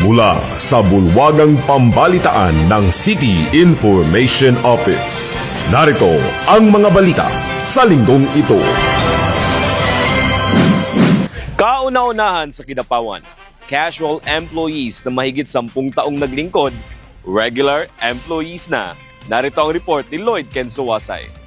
Mula sa bulwagang pambalitaan ng City Information Office, narito ang mga balita sa linggong ito. Kauna-unahan sa Kidapawan, casual employees na mahigit 10 taong naglingkod, regular employees na. Narito ang report ni Lloyd Kensuwasay.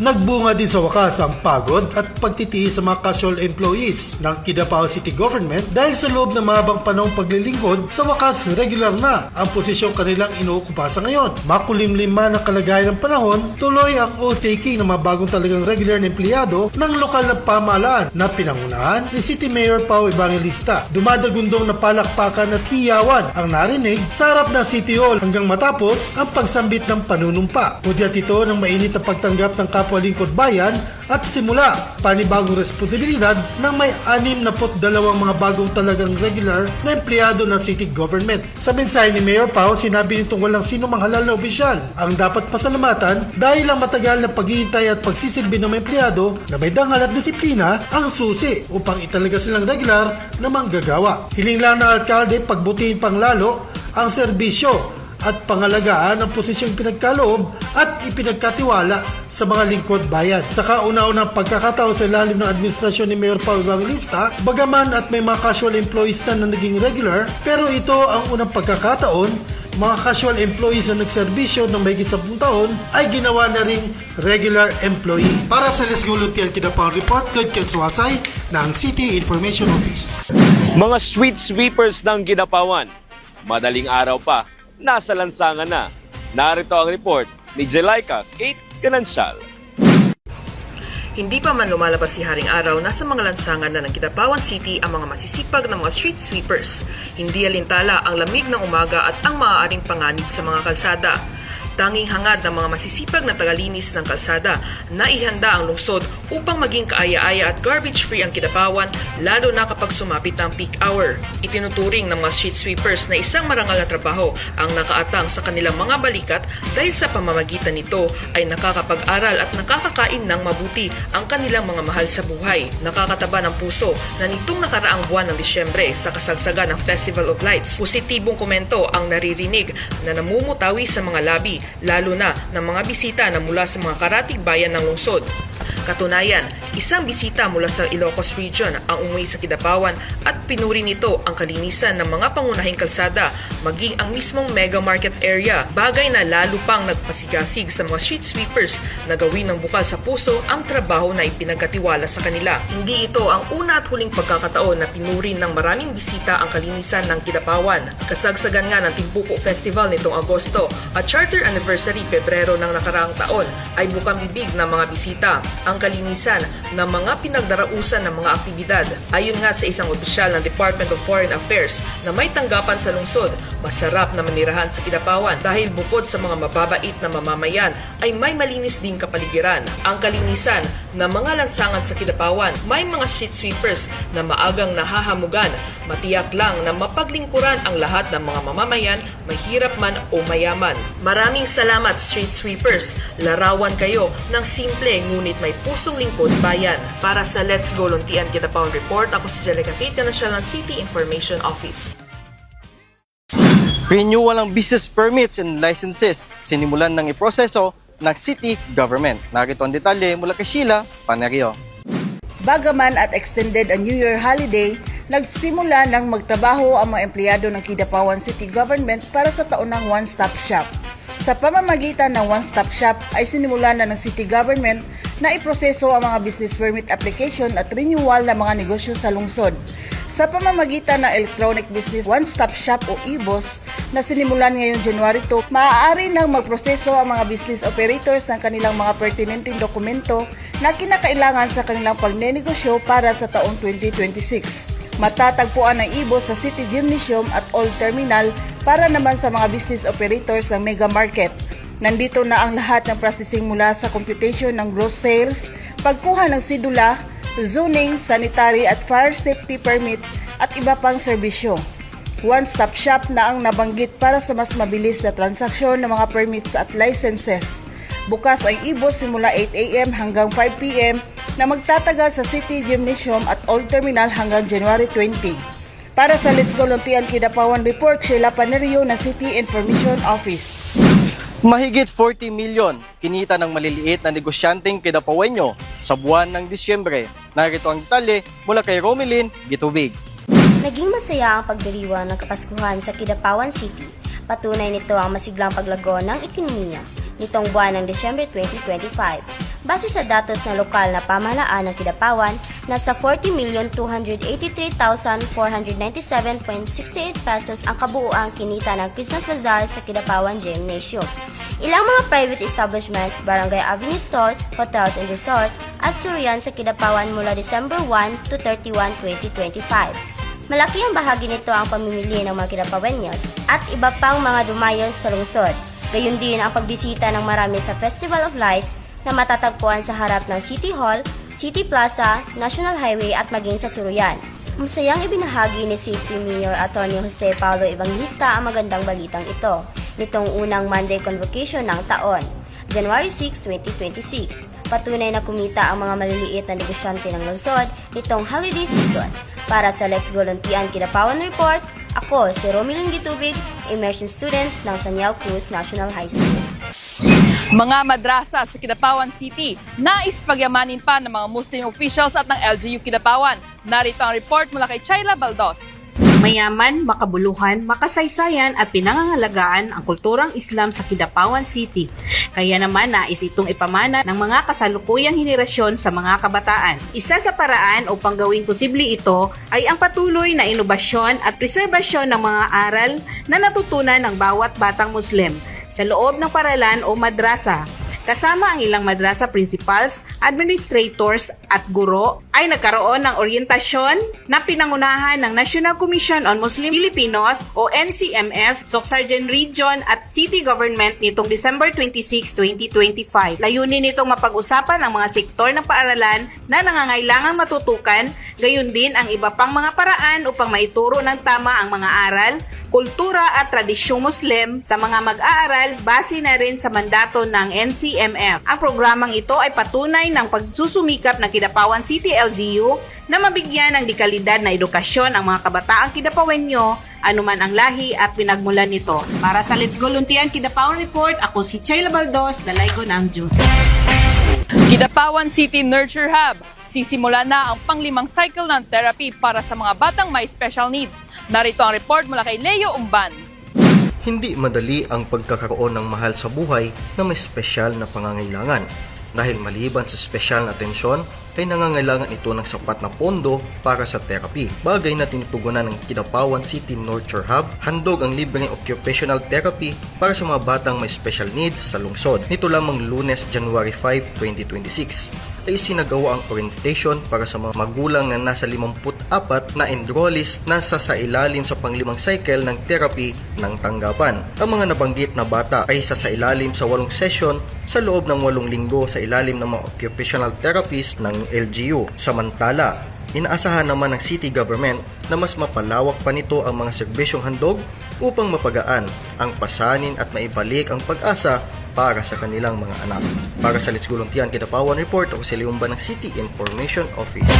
Nagbunga din sa wakas ang pagod at pagtitiis sa mga casual employees ng Kidapawan City Government dahil sa loob ng mahabang panahong paglilingkod, sa wakas regular na ang posisyong kanilang inuukupa sa ngayon. Makulimlima ng kalagayan ng panahon, tuloy ang oath-taking ng mga bagong talagang regular na empleyado ng lokal na pamahalaan na pinangunahan ni City Mayor Pao Evangelista. Dumadagundong na palakpakan at hiyawan ang narinig sa harap ng City Hall hanggang matapos ang pagsambit ng panunumpa. Hudyat ito ng mainit na pagtanggap ng kapwa-lingkod bayan at simula panibagong responsibilidad ng may 62 mga bagong talagang regular na empleyado ng city government. Sa mensahe ni Mayor Pao, sinabi nitong walang sinumang halal na opisyal ang dapat pasalamatan dahil ang matagal na paghihintay at pagsisilbi ng mga empleyado na may dangal at disiplina ang susi upang italaga silang regular na manggagawa. Hiling lang ng alkalde pagbutihin pang lalo ang serbisyo at pangalagaan ang posisyong pinagkaloob at ipinagkatiwala sa mga lingkod bayan. Sa kauna-unang pagkakataon sa ilalim ng administrasyon ni Mayor Pao Evangelista, bagaman at may mga casual employees na naging regular, pero ito ang unang pagkakataon mga casual employees na nagserbisyo ng mahigit 10 taon ay ginawa na ring regular employee. Para sa Let's Go Luntian Kidapawan Report, Lloyd Kensuwasay ng City Information Office. Mga street sweepers ng Kidapawan, madaling araw pa, nasa lansangan na. Narito ang report ni Jelaika Kate Ganancial. Hindi pa man lumalabas si Haring Araw, nasa mga lansangan na ng Kidapawan City ang mga masisipag na mga street sweepers. Hindi alintala ang lamig ng umaga at ang maaaring panganib sa mga kalsada. Tanging hangad ng mga masisipag na tagalinis ng kalsada na ihanda ang lungsod upang maging kaaya-aya at garbage-free ang Kidapawan, lalo na kapag sumapit ang peak hour. Itinuturing ng mga street sweepers na isang marangal na trabaho ang nakaatang sa kanilang mga balikat dahil sa pamamagitan nito ay nakakapag-aral at nakakakain ng mabuti ang kanilang mga mahal sa buhay. Nakakataba ng puso na nitong nakaraang buwan ng Disyembre sa kasagsagan ng Festival of Lights, positibong komento ang naririnig na namumutawi sa mga labi, lalo na ng mga bisita na mula sa mga karatig bayan ng lungsod. Katunayan, isang bisita mula sa Ilocos Region ang umuwi sa Kidapawan at pinuri nito ang kalinisan ng mga pangunahing kalsada, maging ang mismong mega market area, bagay na lalo pang nagpasigasig sa mga street sweepers na gawin ng bukal sa puso ang trabaho na ipinagkatiwala sa kanila. Hindi ito ang una at huling pagkakataon na pinuri ng maraming bisita ang kalinisan ng Kidapawan. Kasagsagan nga ng Timbuko Festival nitong Agosto at Charter Anniversary Pebrero ng nakaraang taon ay bukang bibig ng mga bisita ang kalinisan ng mga pinagdarausan ng mga aktibidad. Ayon nga sa isang opisyal ng Department of Foreign Affairs na may tanggapan sa lungsod, masarap na manirahan sa Kidapawan dahil bukod sa mga mababait na mamamayan ay may malinis ding kapaligiran. Ang kalinisan ng mga lansangan sa Kidapawan, may mga street sweepers na maagang nahahamugan. Matiyak lang na mapaglingkuran ang lahat ng mga mamamayan, mahirap man o mayaman. Maraming salamat street sweepers. Larawan kayo ng simple ngunit may pusong lingkod bayan. Para sa Let's Go Luntian Kidapawan Report, ako si Jelica Kate Ganancial ng City Information Office. Renewal ng business permits and licenses, sinimulan ng iproseso ng city government. Narito ang detalye mula kay Sheila Panerio. Bagaman at extended ang New Year holiday, nagsimula ng magtrabaho ang mga empleyado ng Kidapawan City Government para sa taunang one-stop shop. Sa pamamagitan ng one-stop shop ay sinimula na ng City Government na iproseso ang mga business permit application at renewal ng mga negosyo sa lungsod. Sa pamamagitan ng Electronic Business One-Stop Shop o EBOS na sinimulan ngayong January 2, maaari nang magproseso ang mga business operators ng kanilang mga pertinenteng dokumento na kinakailangan sa kanilang pagnenegosyo para sa taong 2026. Matatagpuan ang EBOS sa City Gymnasium at Old Terminal para naman sa mga business operators ng Mega Market. Nandito na ang lahat ng processing mula sa computation ng gross sales, pagkuha ng sidula, zoning, sanitary at fire safety permit at iba pang serbisyo. One-stop shop na ang nabanggit para sa mas mabilis na transaksyon ng mga permits at licenses. Bukas ang EBOS simula 8 a.m. hanggang 5 p.m. na magtatagal sa City Gymnasium at Old Terminal hanggang January 20. Para sa Let's Go Luntian Kidapawan Report, Sheila Panerio ng City Information Office. Mahigit 40 milyon kinita ng maliliit na negosyanteng Kidapawenyo sa buwan ng Disyembre. Narito ang detalye mula kay Romelyn Gitubig. Naging masaya ang pagdiriwang ng Kapaskuhan sa Kidapawan City. Patunay nito ang masiglang paglago ng ekonomiya nitong buwan ng Disyembre 2025. Base sa datos ng lokal na pamahalaan ng Kidapawan, nasa 40,283,497.68 pesos ang kabuuang kinita ng Christmas Bazaar sa Kidapawan Gymnasium. Ilang mga private establishments, barangay avenue stalls, hotels and resorts at surian sa Kidapawan mula December 1 to 31, 2025. Malaki ang bahagi nito ang pamimili ng mga Kidapawenyos at iba pang mga dumayo sa lungsod. Gayun din ang pagbisita ng marami sa Festival of Lights na matatagpuan sa harap ng City Hall, City Plaza, National Highway at maging sa Suruyan. Masayang ibinahagi ni City Mayor Atty. Jose Paulo Evangelista ang magandang balitang ito nitong unang Monday Convocation ng taon, January 6, 2026. Patunay na kumita ang mga maliliit na negosyante ng lungsod nitong holiday season. Para sa Let's Go Luntian Kidapawan Report, ako si Romelyn Gitubig, immersion student ng Sanyal Cruz National High School. Mga madrasa sa Kidapawan City, nais pagyamanin pa ng mga Muslim officials at ng LGU Kidapawan. Narito ang report mula kay Chayla Baldos. Mayaman, makabuluhan, makasaysayan at pinangangalagaan ang kulturang Islam sa Kidapawan City. Kaya naman nais itong ipamana ng mga kasalukuyang henerasyon sa mga kabataan. Isa sa paraan upang gawing posible ito ay ang patuloy na inobasyon at preserbasyon ng mga aral na natutunan ng bawat batang Muslim sa loob ng paralan o madrasa. Kasama ang ilang madrasa principals, administrators at guro ay nagkaroon ng orientasyon na pinangunahan ng National Commission on Muslim Filipinos o NCMF, Sorsogon Region at City Government nitong December 26, 2025. Layunin nitong mapag-usapan ang mga sektor ng paaralan na nangangailangang matutukan, gayon din ang iba pang mga paraan upang maituro ng tama ang mga aral, kultura at tradisyong Muslim sa mga mag-aaral base na rin sa mandato ng NCMF. Ang programang ito ay patunay ng pagsusumikap ng Kidapawan City LGU na mabigyan ng dekalidad na edukasyon ang mga kabataang Kidapawenyo, anuman ang lahi at pinagmulan nito. Para sa Let's Go Luntian Kidapawan Report, ako si Chayla Baldos, Dalaygo ng June. Kidapawan City Nurture Hub. Sisimula na ang pang-5 cycle ng therapy para sa mga batang may special needs. Narito ang report mula kay Leo Umban. Hindi madali ang pagkakaroon ng mahal sa buhay na may espesyal na pangangailangan. Dahil maliban sa espesyal na atensyon, ay nangangailangan ito ng sapat na pondo para sa therapy. Bagay na tinutugunan ng Kidapawan City Nurture Hub, handog ang libreng occupational therapy para sa mga batang may special needs sa lungsod. Nito lamang Lunes, January 5, 2026 ay sinagawa ang orientation para sa mga magulang na nasa 54 na enrollees na sa ilalim sa pang-5 cycle ng therapy ng tanggapan. Ang mga nabanggit na bata ay sa ilalim sa 8 session sa loob ng 8 linggo sa ilalim ng mga occupational therapists ng LGU. Samantala, inaasahan naman ng city government na mas mapalawak pa nito ang mga serbisyong handog upang mapagaan ang pasanin at maibalik ang pag-asa para sa kanilang mga anak. Para sa Let's Go Luntian Kidapawan Report, ako si Leumba ng City Information Office.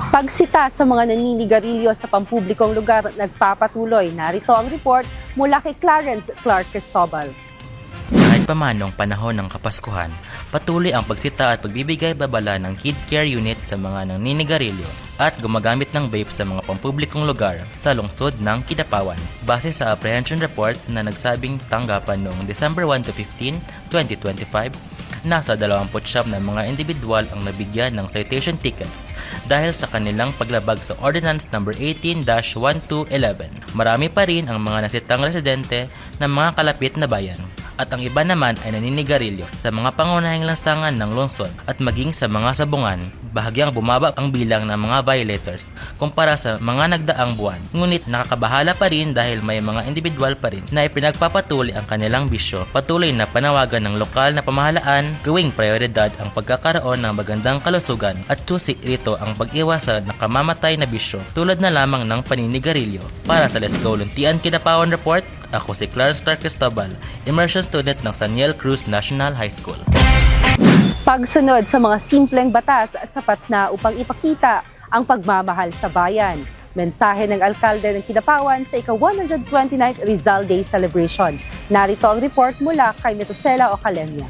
Pagsita sa mga naninigarilyo sa pampublikong lugar nagpapatuloy. Narito ang report mula kay Clarence Clark Cristobal. Kahit pamanong panahon ng Kapaskuhan, patuloy ang pagsita at pagbibigay babala ng Kid Care Unit sa mga naninigarilyo at gumagamit ng vape sa mga pampublikong lugar sa lungsod ng Kidapawan. Base sa apprehension report na nagsabing tanggapan noong December 1 to 15, 2025, nasa 29 na mga individual ang nabigyan ng citation tickets dahil sa kanilang paglabag sa Ordinance No. 18-1211. Marami pa rin ang mga nasitang residente ng mga kalapit na bayan. At ang iba naman ay naninigarilyo sa mga pangunahing lansangan ng lungsod at maging sa mga sabungan. Bahagyang bumaba ang bilang ng mga violators kumpara sa mga nagdaang buwan. Ngunit nakakabahala pa rin dahil may mga individual pa rin na ipinagpapatuloy ang kanilang bisyo. Patuloy na panawagan ng lokal na pamahalaan gawing prioridad ang pagkakaroon ng magandang kalusugan at susi rito ang pag-iwas sa nakamamatay na bisyo tulad na lamang ng paninigarilyo. Para sa Let's Go Luntian Kidapawan Report, ako si Clarence Clark Cristobal, immersion student ng Sanyal Cruz National High School. Pagsunod sa mga simpleng batas sapat na upang ipakita ang pagmamahal sa bayan. Mensahe ng alkalde ng Kidapawan sa ika-129th Rizal Day celebration. Narito ang report mula kay Metosela Ocalemia.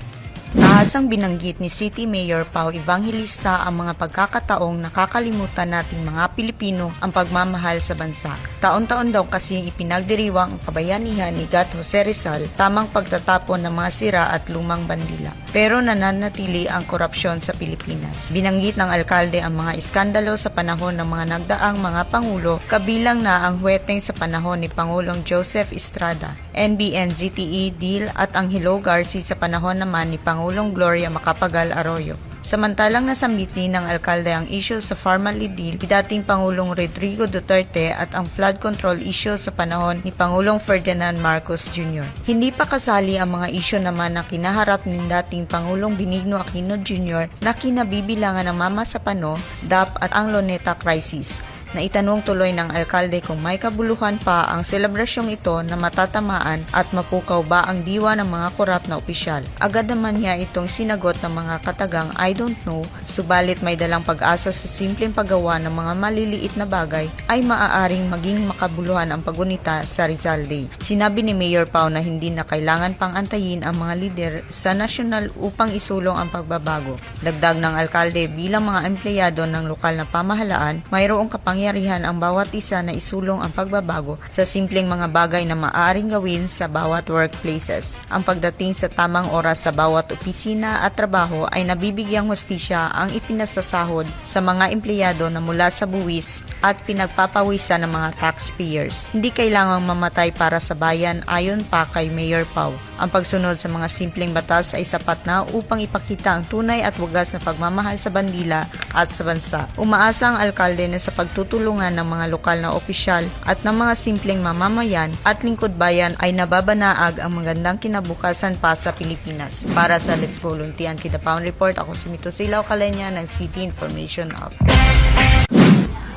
Tahasang binanggit ni City Mayor Pao Evangelista ang mga pagkakataong nakakalimutan nating mga Pilipino ang pagmamahal sa bansa. Taon-taon daw kasing ipinagdiriwang ang kabayanihan ni Gat Jose Rizal tamang pagtatapon ng mga sira at lumang bandila. Pero nananatili ang korupsyon sa Pilipinas. Binanggit ng alkalde ang mga iskandalo sa panahon ng mga nagdaang mga pangulo, kabilang na ang huweteng sa panahon ni Pangulong Joseph Estrada, NBN-ZTE deal at ang Hello Garci sa panahon naman ni Pangulong Gloria Macapagal Arroyo. Samantalang nasambit din ng alkalde ang issue sa Pharmaly deal ni dating Pangulong Rodrigo Duterte at ang flood control issue sa panahon ni Pangulong Ferdinand Marcos Jr. Hindi pa kasali ang mga issue naman na kinaharap ni dating Pangulong Benigno Aquino Jr. na kinabibilangan ng Mama Sapano, DAP at ang Luneta Crisis. Naitanong tuloy ng alkalde kung may kabuluhan pa ang selebrasyong ito na matatamaan at mapukaw ba ang diwa ng mga korap na opisyal. Agad naman niya itong sinagot ng mga katagang I don't know, subalit may dalang pag-asa sa simpleng paggawa ng mga maliliit na bagay ay maaaring maging makabuluhan ang pagunita sa Rizal Day. Sinabi ni Mayor Pao na hindi na kailangan pang antayin ang mga lider sa nasyonal upang isulong ang pagbabago. Dagdag ng alkalde, bilang mga empleyado ng lokal na pamahalaan, mayroong kapangyarihan ang bawat isa na isulong ang pagbabago sa simpleng mga bagay na maaaring gawin sa bawat workplaces. Ang pagdating sa tamang oras sa bawat opisina at trabaho ay nabibigyang hustisya ang ipinasasahod sa mga empleyado na mula sa buwis at pinagpapawisan ng mga taxpayers. Hindi kailangang mamatay para sa bayan ayon pa kay Mayor Pao. Ang pagsunod sa mga simpleng batas ay sapat na upang ipakita ang tunay at wagas na pagmamahal sa bandila at sa bansa. Umaasa ang alkalde na sa pagtutulungan ng mga lokal na opisyal at ng mga simpleng mamamayan at lingkod bayan ay nababanaag ang magandang kinabukasan pa sa Pilipinas. Para sa Let's Go Luntian Kidapawan Report, ako si Metosela Ocalemia ng City Information Office.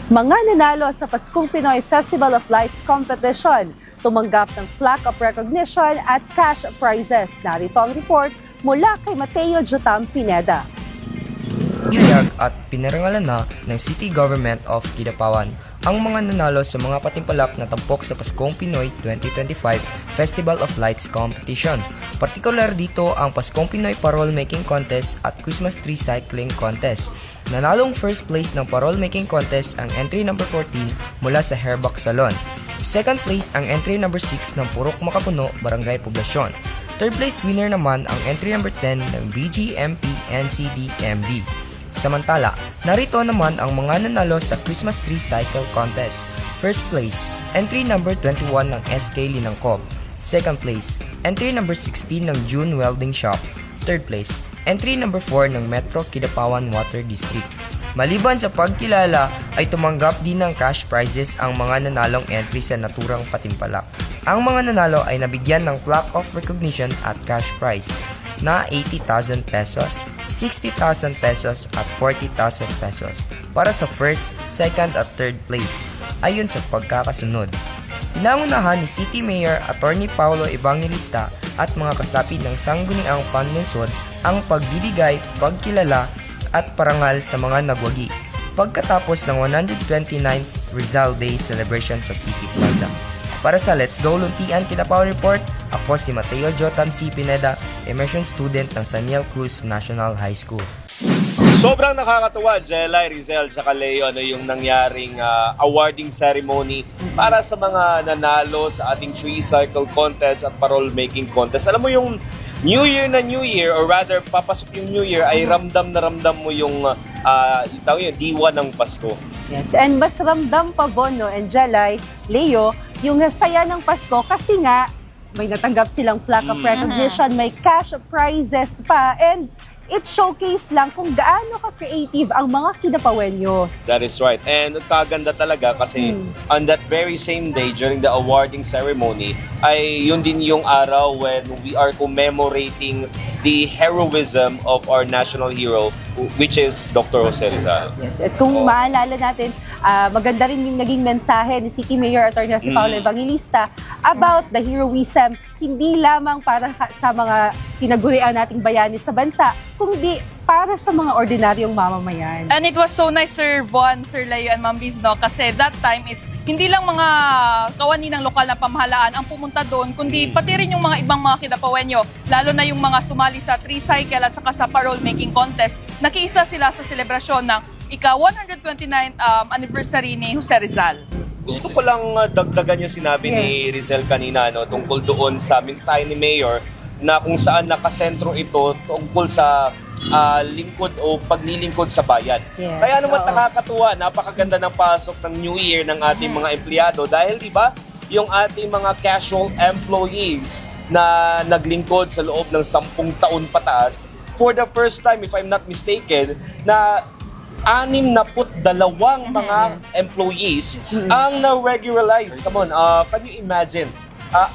Mga nanalo sa Paskong Pinoy Festival of Lights Competition, tumanggap ng plaque of recognition at cash prizes. Narito ang report mula kay Mateo Jotam Pineda. Ginag at pinarangalan na ng City Government of Kidapawan ang mga nanalo sa mga patimpalak na tampok sa Paskong Pinoy 2025 Festival of Lights Competition. Partikular dito ang Paskong Pinoy Parol Making Contest at Christmas Tree Cycling Contest. Nanalong first place ng Parol Making Contest ang entry number 14 mula sa Hairbox Salon. Second place ang entry number 6 ng Purok Makapuno, Barangay Poblasyon. Third place winner naman ang entry number 10 ng BGMP NCDMD. Samantala, narito naman ang mga nanalo sa Christmas Tree Cycle Contest. First place, entry number 21 ng SK Linangkop. Second place, entry number 16 ng June Welding Shop. Third place, entry number 4 ng Metro Kidapawan Water District. Maliban sa pagkilala, ay tumanggap din ng cash prizes ang mga nanalong entry sa naturang patimpalak. Ang mga nanalo ay nabigyan ng plaque of recognition at cash prize na 80,000 pesos, 60,000 pesos at 40,000 pesos para sa first, second at third place ayon sa pagkakasunod. Pinangunahan ni City Mayor Attorney Paulo Evangelista at mga kasapi ng sangguniang panlungsod ang pagbibigay, pagkilala at parangal sa mga nagwagi pagkatapos ng 129th Rizal Day celebration sa City Plaza. Para sa Let's Go Luntian Kidapawan Report, ako si Mateo Jotam C. Pineda, immersion student ng Saniel Cruz National High School. Sobrang nakakatuwa, Jelay, Rizel, tsaka Leo, yung nangyaring awarding ceremony para sa mga nanalo sa ating tree cycle contest at parol making contest. Alam mo yung New Year na New Year, or rather, papasok yung New Year, ay ramdam na ramdam mo yung diwa ng Pasko. Yes, and mas ramdam pa, Bono and Jelay, Leo, yung saya ng Pasko kasi nga may natanggap silang plaque of recognition, may cash prizes pa, and it showcase lang kung gaano ka-creative ang mga Kidapawenyos. That is right. And kaganda talaga kasi on that very same day during the awarding ceremony ay yun din yung araw when we are commemorating the heroism of our national hero, which is Dr. Jose Rizal. Yes. At kung maalala natin, maganda rin yung naging mensahe ni City Mayor Attorney si Paulo Evangelista about the heroism, hindi lamang para sa mga pinagurian nating bayani sa bansa, kundi para sa mga ordinaryong mamamayan. And it was so nice, Sir Von, Sir Leo, and Ma'am Biz, no? Kasi that time is hindi lang mga kawani ng lokal na pamahalaan ang pumunta doon, kundi pati rin yung mga ibang mga Kidapawenyo, lalo na yung mga sumali sa tricycle at saka sa parole making contest. Nakiisa sila sa selebrasyon ng ika-129th anniversary ni Jose Rizal. Gusto ko lang dagdagan yung sinabi ni Rizel kanina, no, tungkol doon sa mensahe ni Mayor na kung saan nakasentro ito tungkol sa lingkod o paglilingkod sa bayan. Yes, Kaya naman nakakatuwa, napakaganda ng pasok ng New Year ng ating mga empleyado dahil di ba yung ating mga casual employees na naglingkod sa loob ng 10 taon pataas, for the first time, if I'm not mistaken, na 62 mga employees ang na-regularize. Come on, can you imagine?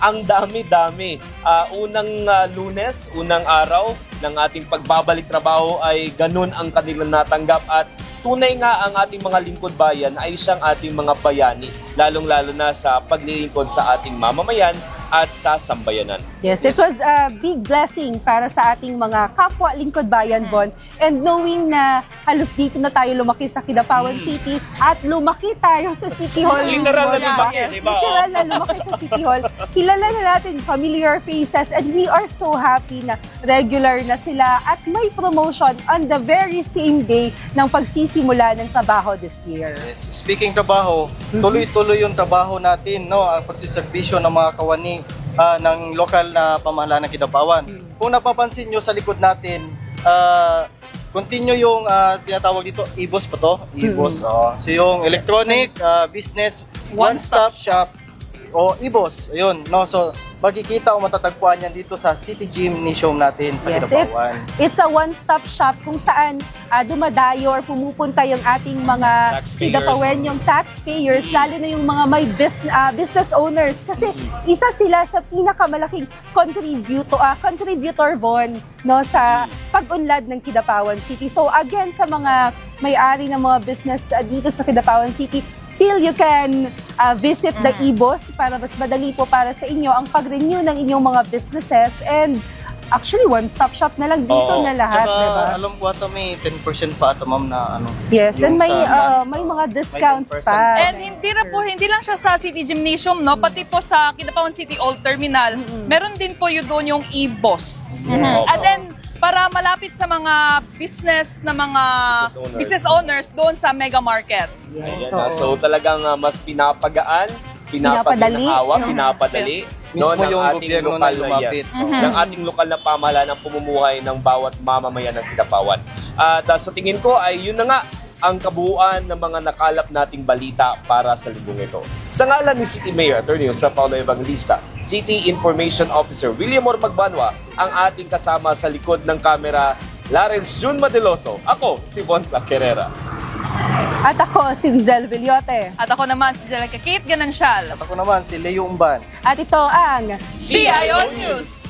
Ang dami-dami. Unang Lunes, unang araw ng ating pagbabalik trabaho ay ganun ang kanilang natanggap at tunay nga ang ating mga lingkod bayan ay siyang ating mga bayani, lalong-lalo na sa paglilingkod sa ating mamamayan at sa sambayanan. Yes, it was a big blessing para sa ating mga kapwa lingkod bayan, Bon. And knowing na halos dito na tayo lumaki sa Kidapawan City at lumaki tayo sa City Hall. Literal na Bon. lumaki, di ba? Literal na lumaki sa City Hall. Kilala na natin familiar faces and we are so happy na regular na sila at may promotion on the very same day ng pagsisimula ng trabaho this year. Yes. Speaking trabaho, tuloy-tuloy yung trabaho natin, no, ang pagsiservisyo ng mga kawani ng lokal na pamahalaan ng Kidapawan. Kung napapansin nyo sa likod natin, continue yung tinatawag dito, EBOS pa to? EBOS. So yung electronic business one-stop shop o EBOS. Ayun, no? So makikita o matatagpuan yan dito sa City Gymnasium natin sa Kidapawan. It's a one-stop shop kung saan dumadayo or pumupunta yung ating mga Kidapawenyong taxpayers, lalo na yung mga may business owners. Kasi isa sila sa pinakamalaking contributor Von, no, sa pag-unlad ng Kidapawan City. So again, sa mga may-ari ng mga business dito sa Kidapawan City, still you can visit the EBOS para mas madali po para sa inyo ang pag-renew ng inyong mga businesses, and actually one-stop shop na lang dito na lahat, Tsaka, diba? alam ko ata may 10% pa ata, ma'am, na ano. Yes, and yung may mga discounts pa. And hindi lang siya sa City Gymnasium, no? Pati po sa Kidapawan City Old Terminal, meron din po yun doon yung EBOS. And then, para malapit sa mga business na mga business owners doon sa Mega Market. Ayan na. So talagang mas pinapagaan, pinapadali no, Mismo ng yung ating gobyerno lokal na lumapit. ng ating lokal na pamahalaan ng pumumuhay ng bawat mamamayan ng Kidapawan. At sa tingin ko ay yun na nga ang kabuuan ng mga nakalap nating balita para sa linggong ito. Sa ngalan ni City Mayor Attorney Jose Paulo Evangelista, City Information Officer William Magbanwa, ang ating kasama sa likod ng kamera, Lawrence June Madeloso. Ako, si Von Claquerera. At ako, si Rizel Villote. At ako naman si Jellica Kate Ganansyal. At ako naman si Leo Umban. At ito ang CIO News!